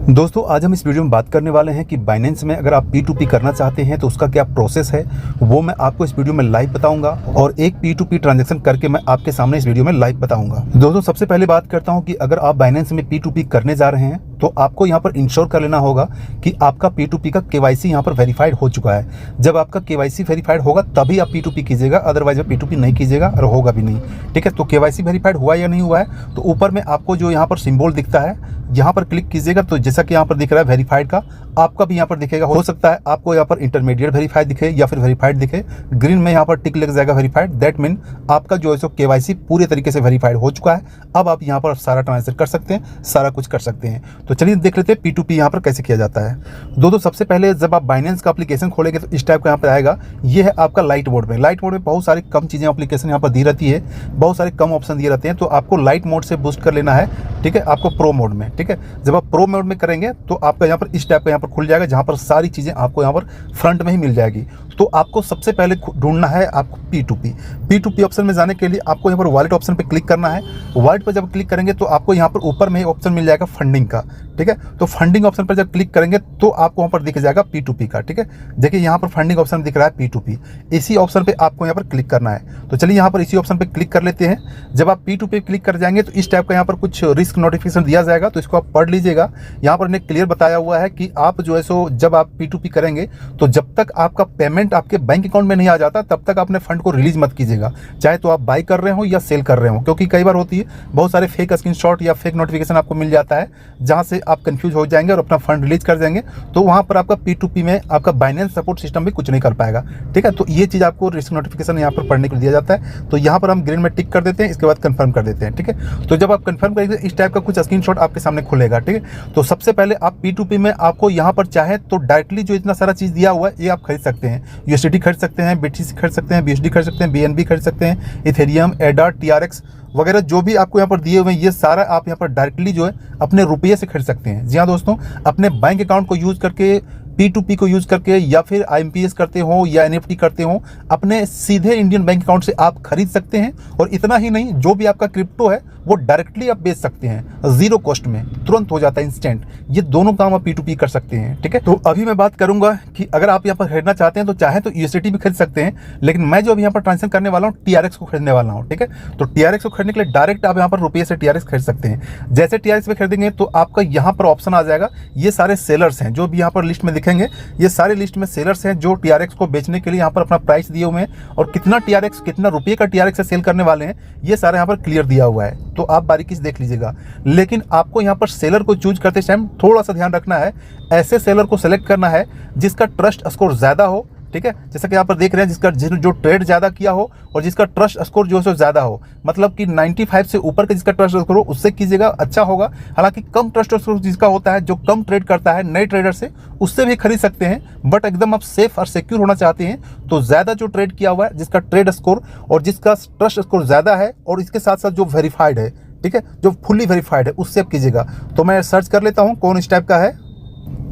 दोस्तों आज हम इस वीडियो में बात करने वाले हैं कि बाइनेंस में अगर आप P2P करना चाहते हैं तो उसका क्या प्रोसेस है, वो मैं आपको इस वीडियो में लाइव बताऊंगा और एक P2P ट्रांजैक्शन करके मैं आपके सामने इस वीडियो में लाइव बताऊंगा। दोस्तों सबसे पहले बात करता हूं कि अगर आप बाइनेंस में P2P करने जा रहे हैं तो आपको यहां पर इंश्योर कर लेना होगा कि आपका P2P का KYC यहां पर वेरीफाइड हो चुका है। जब आपका KYC वेरीफाइड होगा तभी आप P2P कीजिएगा, अदरवाइज आप P2P नहीं कीजिएगा और होगा भी नहीं। ठीक है, तो KYC वेरीफाइड हुआ या नहीं हुआ है तो ऊपर में आपको जो यहाँ पर सिंबल दिखता है यहाँ पर क्लिक कीजिएगा तो जैसा कि यहाँ पर दिख रहा है वेरीफाइड का, आपका भी यहाँ पर दिखेगा। हो सकता है आपको यहाँ पर इंटरमीडिएट वेरीफाइड दिखे या फिर वेरीफाइड दिखे, ग्रीन में यहाँ पर टिक लग जाएगा वेरीफाइड। दैट मीन आपका जो है सो KYC पूरे तरीके से वेरीफाइड हो चुका है। अब आप यहाँ पर सारा ट्रांजेक्शन कर सकते हैं, सारा कुछ कर सकते हैं। तो चलिए देख लेते हैं P2P यहाँ पर कैसे किया जाता है। दोस्तों सबसे पहले जब आप बाइनेंस का एप्लीकेशन खोलेंगे तो इस टाइप का यहाँ पर आएगा। ये है आपका लाइट मोड में। लाइट मोड में बहुत सारी कम चीज़ें एप्लीकेशन यहाँ पर दी रहती है, बहुत सारे कम ऑप्शन दिए रहते हैं। तो आपको लाइट मोड से बूस्ट कर लेना है, ठीक है, आपको प्रो मोड में। ठीक है, जब आप प्रो मोड में करेंगे तो आपका यहाँ पर इस टाइप का यहाँ पर खुल जाएगा, जहाँ पर सारी चीज़ें आपको यहाँ पर फ्रंट में ही मिल जाएगी। तो आपको सबसे पहले ढूंढना है आपको P2P ऑप्शन में जाने के लिए आपको यहाँ पर वॉलेट ऑप्शन पे क्लिक करना है। वॉलेट पर जब क्लिक करेंगे तो आपको यहाँ पर ऊपर में ऑप्शन मिल जाएगा फंडिंग का। ठीक है, तो फंडिंग ऑप्शन पर जब क्लिक करेंगे तो आपको वहाँ पर दिख जाएगा P2P का। ठीक है, देखिए यहाँ पर फंडिंग ऑप्शन दिख रहा है P2P, इसी ऑप्शन पे आपको यहाँ पर क्लिक करना है। तो चलिए यहाँ पर इसी ऑप्शन पे क्लिक कर लेते हैं। जब आप P2P क्लिक कर जाएंगे तो इस टाइप का यहाँ पर कुछ रिस्क नोटिफिकेशन दिया जाएगा, तो इसको आप पढ़ लीजिएगा। यहाँ पर इन्हें क्लियर बताया हुआ है कि आप जो है सो जब आप P2P करेंगे तो जब तक आपका पेमेंट आपके बैंक अकाउंट में नहीं आ जाता तब तक अपने फंड को रिलीज मत कीजिएगा, चाहे तो आप बाई कर रहे हो या सेल कर रहे हो। क्योंकि कई बार होती है बहुत सारे फेक स्क्रीनशॉट या फेक नोटिफिकेशन आपको मिल जाता है, जहां से आप कंफ्यूज हो जाएंगे और अपना फंड रिलीज कर देंगे। तो वहां पर आपका P2P में आपका बाइनेंस सपोर्ट सिस्टम भी कुछ नहीं कर पाएगा। ठीक है, तो ये चीज़ आपको रिस्क नोटिफिकेशन यहाँ पर पढ़ने को दिया जाता है। तो यहाँ पर हम ग्रीन में टिक कर देते हैं, इसके बाद कन्फर्म कर देते हैं। ठीक है, तो जब आप कन्फर्म करेंगे इस टाइप का कुछ स्क्रीनशॉट आपके सामने खुलेगा। ठीक है, तो सबसे पहले आप P2P में आपको यहाँ पर चाहे तो डायरेक्टली जो इतना सारा चीज़ दिया हुआ है ये आप खरीद सकते हैं। USDT खरीद सकते हैं, BTC खरीद सकते हैं, BUSD खरीद सकते हैं, BNB खरीद सकते हैं, इथेरियम, ADA, TRX वगैरह जो भी आपको यहाँ पर दिए हुए हैं ये सारा आप यहाँ पर डायरेक्टली जो है अपने रुपये से खरीद सकते हैं। जी हाँ दोस्तों, अपने बैंक अकाउंट को यूज़ करके P2P को यूज़ करके या फिर IMPS करते हो या NFT करते हो, अपने सीधे इंडियन बैंक अकाउंट से आप खरीद सकते हैं। और इतना ही नहीं, जो भी आपका क्रिप्टो है वो डायरेक्टली आप बेच सकते हैं, जीरो कॉस्ट में, तुरंत हो जाता है, इंस्टेंट। ये दोनों काम आप P2P कर सकते हैं। ठीक है, तो अभी मैं बात करूंगा कि अगर आप यहाँ पर खरीदना चाहते हैं तो चाहे तो USDT भी खरीद सकते हैं, लेकिन मैं जो अभी यहाँ पर ट्रांजेक्शन करने वाला हूँ TRX को खरीदने वाला हूँ। ठीक है, तो TRX को खरीदने के लिए डायरेक्ट आप यहाँ पर रुपये से TRX खरीद सकते हैं। जैसे TRX पे खरीदेंगे तो आपका यहाँ पर ऑप्शन आ जाएगा, ये सारे सेलर्स हैं जो भी यहाँ पर लिस्ट में दिखेंगे, ये सारे लिस्ट में सेलर्स हैं जो TRX को बेचने के लिए यहाँ पर अपना प्राइस दिए हुए हैं और कितना TRX, कितना रुपये का TRX से सेल करने वाले हैं, ये सारा यहाँ पर क्लियर दिया हुआ है। तो आप बारीकी से देख लीजिएगा। लेकिन आपको यहाँ पर सेलर को चूज करते टाइम थोड़ा सा ध्यान रखना है, ऐसे सेलर को सेलेक्ट करना है जिसका ट्रस्ट स्कोर ज़्यादा हो। ठीक है, जैसा कि यहाँ पर देख रहे हैं जिसका जो ट्रेड ज़्यादा किया हो और जिसका ट्रस्ट स्कोर जो है सो ज़्यादा हो, मतलब कि 95 से ऊपर का जिसका ट्रस्ट स्कोर हो उससे कीजिएगा, अच्छा होगा। हालांकि कम ट्रस्ट स्कोर जिसका होता है, जो कम ट्रेड करता है नए ट्रेडर से, उससे भी खरीद सकते हैं। बट एकदम आप सेफ और सिक्योर होना चाहते हैं तो ज़्यादा जो ट्रेड किया हुआ है, जिसका ट्रेड स्कोर और जिसका ट्रस्ट स्कोर ज़्यादा है और इसके साथ साथ जो वेरीफाइड है, ठीक है, जो फुल्ली वेरीफाइड है, उससे आप कीजिएगा। तो मैं सर्च कर लेता हूँ कौन इस टाइप का है।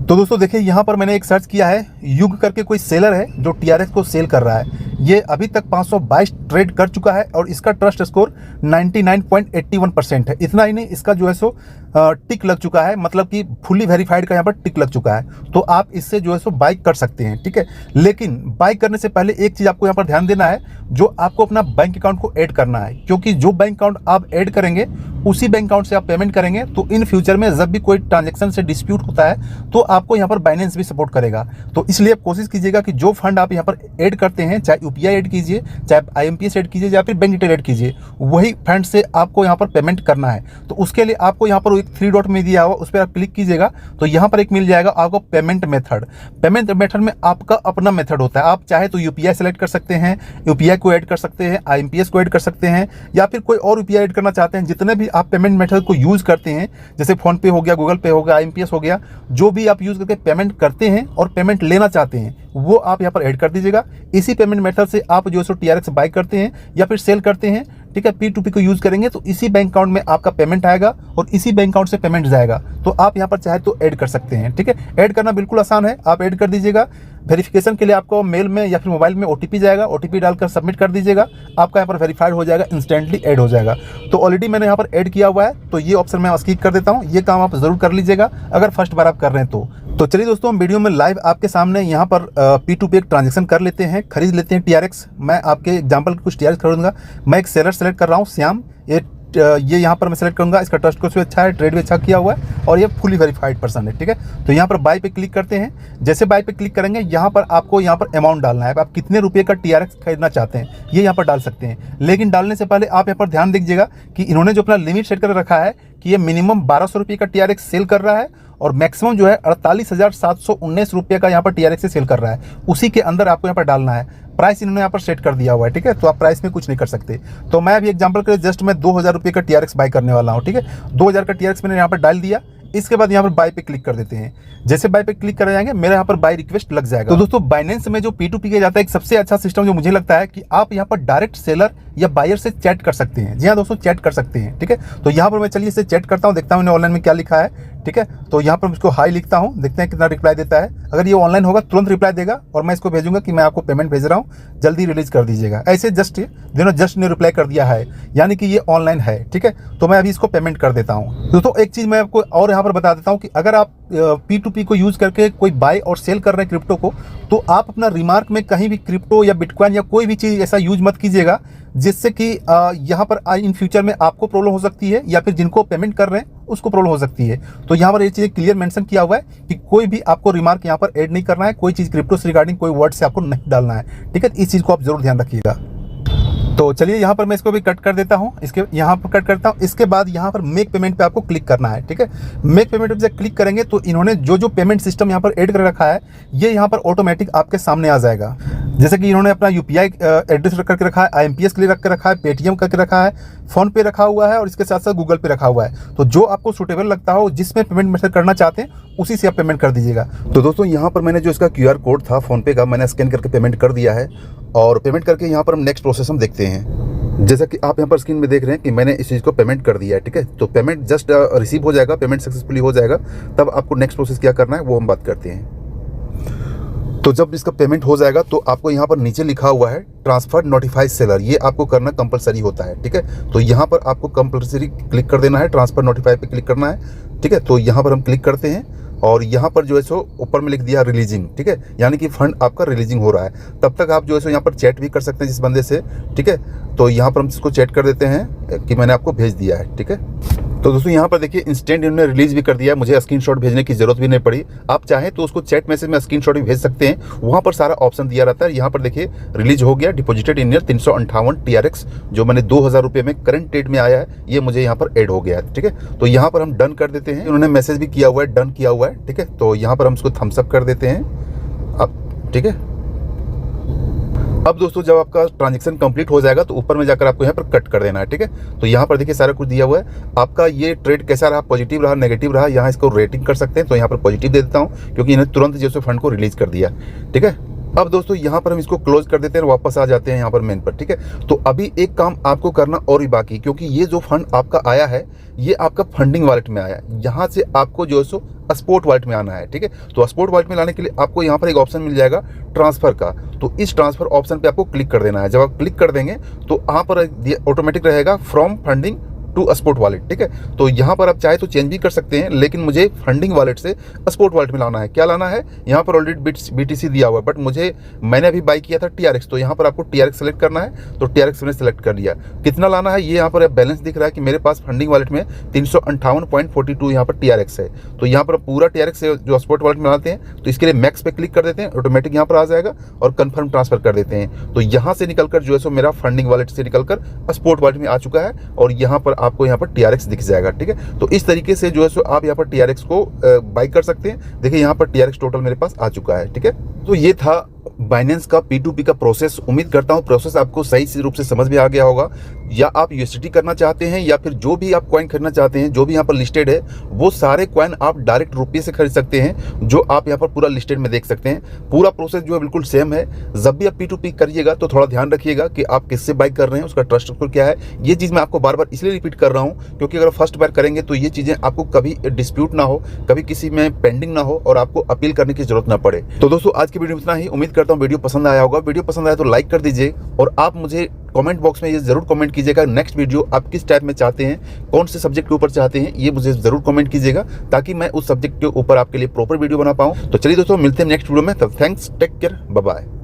तो दोस्तों देखिए यहाँ पर मैंने एक सर्च किया है, युग करके कोई सेलर है जो TRX को सेल कर रहा है। ये अभी तक 522 ट्रेड कर चुका है और इसका ट्रस्ट स्कोर 99.81% है। इतना ही नहीं, इसका जो है सो टिक लग चुका है, मतलब कि फुल्ली वेरीफाइड का यहाँ पर टिक लग चुका है। तो आप इससे जो है सो बाई कर सकते हैं। ठीक है, लेकिन बाई करने से पहले एक चीज़ आपको यहाँ पर ध्यान देना है, जो आपको अपना बैंक अकाउंट को ऐड करना है। क्योंकि जो बैंक अकाउंट आप ऐड करेंगे उसी बैंक अकाउंट से आप पेमेंट करेंगे, तो इन फ्यूचर में जब भी कोई ट्रांजेक्शन से डिस्प्यूट होता है तो आपको यहाँ पर बाइनेंस भी सपोर्ट करेगा। तो इसलिए कोशिश कीजिएगा कि जो फंड आप यहाँ पर ऐड करते हैं, चाहे UPI ऐड कीजिए, चाहे IMPS ऐड कीजिए या फिर बैंक डिटेल ऐड कीजिए, वही फंड से आपको यहाँ पर पेमेंट करना है। तो उसके लिए आपको यहाँ पर एक 3 डॉट में दिया हुआ, उस पर आप क्लिक कीजिएगा तो यहाँ पर एक मिल जाएगा आपको पेमेंट मेथड। पेमेंट मेथड में आपका अपना मेथड होता है। आप चाहे तो UPI सेलेक्ट कर सकते हैं, UPI को ऐड कर सकते हैं, IMPS को ऐड कर सकते हैं, या फिर कोई और UPI ऐड करना चाहते हैं। जितने भी आप पेमेंट मेथड को यूज़ करते हैं, जैसे फ़ोनपे हो गया, गूगल पे हो गया, IMPS हो गया, जो भी आप यूज़ करके पेमेंट करते हैं और पेमेंट लेना चाहते हैं, वो आप यहाँ पर ऐड कर दीजिएगा। इसी पेमेंट मेथड से आप जो है सो TRX बाई करते हैं या फिर सेल करते हैं। ठीक है, P2P को यूज़ करेंगे तो इसी बैंक अकाउंट में आपका पेमेंट आएगा और इसी बैंक अकाउंट से पेमेंट जाएगा। तो आप यहाँ पर चाहे तो ऐड कर सकते हैं। ठीक है, ऐड करना बिल्कुल आसान है, आप ऐड कर दीजिएगा। वेरिफिकेशन के लिए आपको मेल में या फिर मोबाइल में OTP जाएगा, OTP डालकर सबमिट कर दीजिएगा, आपका यहाँ पर वेरीफाइड हो जाएगा, इंस्टेंटली ऐड हो जाएगा। तो ऑलरेडी मैंने यहाँ पर ऐड किया हुआ है, तो ये ऑप्शन मैं स्किप कर देता हूँ। ये काम आप जरूर कर लीजिएगा अगर फर्स्ट बार आप कर रहे हैं तो चलिए दोस्तों, हम वीडियो में लाइव आपके सामने यहाँ पर P2P एक ट्रांजेक्शन कर लेते हैं, खरीद लेते हैं TRX। मैं आपके एग्जांपल कुछ TRX खरीदूंगा। मैं एक सेलर सेलेक्ट कर रहा हूँ, श्याम। ये यहाँ पर मैं सेलेक्ट करूँगा। इसका ट्रस्ट कोर्स भी अच्छा है, ट्रेड भी अच्छा किया हुआ है और ये फुली वेरीफाइड पर्सन है, ठीक है। तो यहाँ पर बाय पे क्लिक करते हैं। जैसे बाय पे क्लिक करेंगे, यहाँ पर आपको यहाँ पर अमाउंट डालना है। आप कितने रुपये का TRX खरीदना चाहते हैं ये यहाँ पर डाल सकते हैं। लेकिन डालने से पहले आप यहाँ पर ध्यान दीजिएगा कि इन्होंने जो अपना लिमिट सेट कर रखा है कि ये मिनिमम 1200 रुपये का TRX सेल कर रहा है और मैक्सिमम जो है 48,719 रुपये का यहाँ पर TRX से सेल कर रहा है। उसी के अंदर आपको यहाँ पर डालना है। प्राइस इन्होंने यहाँ पर सेट कर दिया हुआ है, ठीक है। तो आप प्राइस में कुछ नहीं कर सकते। तो मैं अभी एग्जांपल के लिए जस्ट मैं 2000 रुपये का TRX बाय करने वाला हूँ, ठीक है। 2000 का TRX मैंने यहाँ पर डाल दिया। इसके बाद यहाँ पर बाय पे क्लिक कर देते हैं। जैसे बाय पे क्लिक कर जाएंगे, मेरे यहाँ पर बाय रिक्वेस्ट लग जाएगा। तो दोस्तों, बाइनेंस में जो P2P किया जाता है, एक सबसे अच्छा सिस्टम जो मुझे लगता है कि आप यहाँ पर डायरेक्ट सेलर या बायर से चैट कर सकते हैं। जी हाँ दोस्तों, चैट कर सकते हैं, ठीक है। तो यहाँ पर मैं चलिए इसे चैट करता हूँ, देखता हूँ ऑनलाइन में क्या लिखा है, ठीक है। तो यहाँ पर इसको हाई लिखता हूँ, देखते हैं कितना रिप्लाई देता है। अगर ये ऑनलाइन होगा तुरंत रिप्लाई देगा और मैं इसको भेजूंगा कि मैं आपको पेमेंट भेज रहा हूँ, जल्दी रिलीज कर दीजिएगा। ऐसे जस्ट ने रिप्लाई कर दिया है, यानी कि ये ऑनलाइन है, ठीक है। तो मैं अभी इसको पेमेंट कर देता हूँ। दोस्तों, एक चीज़ मैं आपको और यहाँ पर बता देता हूँ कि अगर आप P2P को यूज़ करके कोई बाय और सेल कर रहे हैं क्रिप्टो को, तो आप अपना रिमार्क में कहीं भी क्रिप्टो या बिटकॉइन या कोई भी चीज़ ऐसा यूज मत कीजिएगा जिससे कि यहाँ पर इन फ्यूचर में आपको प्रॉब्लम हो सकती है या फिर जिनको पेमेंट कर रहे हैं उसको प्रॉब्लम हो सकती है। तो यहाँ पर ये चीज़ क्लियर मेंशन किया हुआ है कि कोई भी आपको रिमार्क यहाँ पर ऐड नहीं करना है, कोई चीज़ क्रिप्टो से रिगार्डिंग कोई वर्ड से आपको नहीं डालना है, ठीक है। इस चीज़ को आप जरूर ध्यान रखिएगा। तो चलिए यहाँ पर मैं इसको भी कट कर देता हूँ, इसके यहाँ पर कट करता हूँ। इसके बाद यहाँ पर मेक पेमेंट पे आपको क्लिक करना है, ठीक है। मेक पेमेंट पे जब क्लिक करेंगे तो इन्होंने जो पेमेंट सिस्टम यहाँ पर ऐड कर रखा है, ये यहाँ पर ऑटोमेटिक आपके सामने आ जाएगा। जैसे कि इन्होंने अपना UPI एड्रेस करके रखा है, IMPS के लिए रख के रखा है, पेटीएम करके रखा है, फ़ोन पे रखा हुआ है और इसके साथ साथ गूगल पे रखा हुआ है। तो जो आपको सूटेबल लगता हो, जिसमें पेमेंट मेथड करना चाहते हैं, उसी से आप पेमेंट कर दीजिएगा। तो दोस्तों, यहाँ पर मैंने जो इसका QR कोड था फ़ोन पे का, मैंने स्कैन करके पेमेंट कर दिया है। और पेमेंट करके यहाँ पर हम नेक्स्ट प्रोसेस हम देखते हैं। जैसा कि आप यहाँ पर स्क्रीन में देख रहे हैं कि मैंने इस चीज़ को पेमेंट कर दिया है, ठीक है। तो पेमेंट जस्ट रिसीव हो जाएगा, पेमेंट सक्सेसफुली हो जाएगा। तब आपको नेक्स्ट प्रोसेस क्या करना है वो हम बात करते हैं। तो जब इसका पेमेंट हो जाएगा तो आपको यहाँ पर नीचे लिखा हुआ है ट्रांसफर नोटिफाई सेलर, ये आपको करना कंपलसरी होता है, ठीक है। तो यहाँ पर आपको कंपलसरी क्लिक कर देना है, ट्रांसफर नोटिफाई पे क्लिक करना है, ठीक है। तो यहाँ पर हम क्लिक करते हैं और यहाँ पर जो है सो ऊपर में लिख दिया रिलीजिंग, ठीक है, यानी कि फंड आपका रिलीजिंग हो रहा है। तब तक आप जो है सो यहाँ पर चैट भी कर सकते हैं जिस बंदे से, ठीक है। तो यहाँ पर हम इसको चैट कर देते हैं कि मैंने आपको भेज दिया है, ठीक है। तो दोस्तों, यहाँ पर देखिए इंस्टेंट इन्होंने रिलीज भी कर दिया है, मुझे स्क्रीनशॉट भेजने की जरूरत भी नहीं पड़ी। आप चाहें तो उसको चैट मैसेज में स्क्रीनशॉट भी भेज सकते हैं, वहाँ पर सारा ऑप्शन दिया रहता है। यहाँ पर देखिए रिलीज हो गया, डिपॉजिटेड इन 358 TRX, जो मैंने 2000 रुपये में करंट डेट में आया है, ये मुझे यहाँ पर ऐड हो गया है, ठीक है। तो यहाँ पर हम डन कर देते हैं। उन्होंने मैसेज भी किया हुआ है, डन किया हुआ है, ठीक है। तो यहाँ पर हम इसको थम्स अप कर देते हैं अब, ठीक है। अब दोस्तों, जब आपका ट्रांजैक्शन कंप्लीट हो जाएगा तो ऊपर में जाकर आपको यहाँ पर कट कर देना है, ठीक है। तो यहाँ पर देखिए सारा कुछ दिया हुआ है। आपका ये ट्रेड कैसा रहा, पॉजिटिव रहा, नेगेटिव रहा, यहाँ इसको रेटिंग कर सकते हैं। तो यहाँ पर पॉजिटिव दे देता हूँ क्योंकि इन्हें तुरंत जैसे फंड को रिलीज कर दिया, ठीक है। अब दोस्तों, यहाँ पर हम इसको क्लोज कर देते हैं और वापस आ जाते हैं यहाँ पर मेन पर, ठीक है। तो अभी एक काम आपको करना और भी बाकी, क्योंकि ये जो फंड आपका आया है ये आपका फंडिंग वॉलेट में आया है। यहाँ से आपको जो है सो स्पोर्ट वॉलेट में आना है, ठीक है। तो स्पोर्ट वॉलेट में लाने के लिए आपको यहाँ पर एक ऑप्शन मिल जाएगा ट्रांसफर का। तो इस ट्रांसफर ऑप्शन पे आपको क्लिक कर देना है। जब आप क्लिक कर देंगे तो यहाँ पर ऑटोमेटिक रहेगा from funding to sport wallet, ठीक है। तो यहाँ पर आप चाहे तो चेंज भी कर सकते हैं, लेकिन मुझे फंडिंग वॉलेट से स्पोर्ट वॉलेट में लाना है। क्या लाना है, यहाँ पर ऑलरेडी BTC दिया हुआ है, बट मैंने अभी बाई किया था TRX, तो यहाँ पर आपको TRX सेलेक्ट करना है। तो TRX मैंने सेलेक्ट कर लिया। कितना लाना है, ये यहाँ पर बैलेंस दिख रहा है कि मेरे पास फंडिंग वॉलेट में 358.42 यहाँ पर TRX है। तो यहाँ पर पूरा TRX जो स्पोर्ट वॉलेट में लाते हैं, तो इसके लिए मैक्स पे क्लिक कर देते हैं, ऑटोमेटिक यहाँ पर आ जाएगा और कन्फर्म ट्रांसफर कर देते हैं। तो यहाँ से निकलकर जो है सो मेरा फंडिंग वॉलेट से निकलकर स्पोर्ट वॉलेट में आ चुका है और यहाँ पर आपको यहाँ पर TRX दिख जाएगा, ठीक है। तो इस तरीके से जो है सो आप यहाँ पर TRX को बाई कर सकते हैं। देखिए यहाँ पर TRX टोटल मेरे पास आ चुका है, ठीक है। तो ये था बाइनेंस का P2P का प्रोसेस। उम्मीद करता हूँ प्रोसेस आपको सही रूप से समझ में आ गया होगा। या आप USDT करना चाहते हैं या फिर जो भी आप कॉइन खरीदना चाहते हैं, जो भी यहाँ पर लिस्टेड है, वो सारे कॉइन आप डायरेक्ट रुपये से खरीद सकते हैं, जो आप यहाँ पर पूरा लिस्टेड में देख सकते हैं। पूरा प्रोसेस जो है बिल्कुल सेम है। जब भी आप P2P करिएगा तो थोड़ा ध्यान रखिएगा कि आप किससे बाय कर रहे हैं, उसका ट्रस्ट स्कोर क्या है। ये चीज़ मैं आपको बार बार इसलिए रिपीट कर रहा हूँ क्योंकि अगर फर्स्ट बार करेंगे तो ये चीज़ें आपको कभी डिस्प्यूट ना हो, कभी किसी में पेंडिंग ना हो और आपको अपील करने की जरूरत ना पड़े। तो दोस्तों आज की वीडियो में इतना ही। उम्मीद करता हूँ वीडियो पसंद आया होगा। वीडियो पसंद आया तो लाइक कर दीजिए और आप मुझे कमेंट बॉक्स में ये जरूर कमेंट कीजिएगा नेक्स्ट वीडियो आप किस टाइप में चाहते हैं, कौन से सब्जेक्ट के ऊपर चाहते हैं, ये मुझे जरूर कमेंट कीजिएगा ताकि मैं उस सब्जेक्ट के ऊपर आपके लिए प्रॉपर वीडियो बना पाऊँ। तो चलिए दोस्तों मिलते हैं नेक्स्ट वीडियो में। तब thanks, take care, bye bye.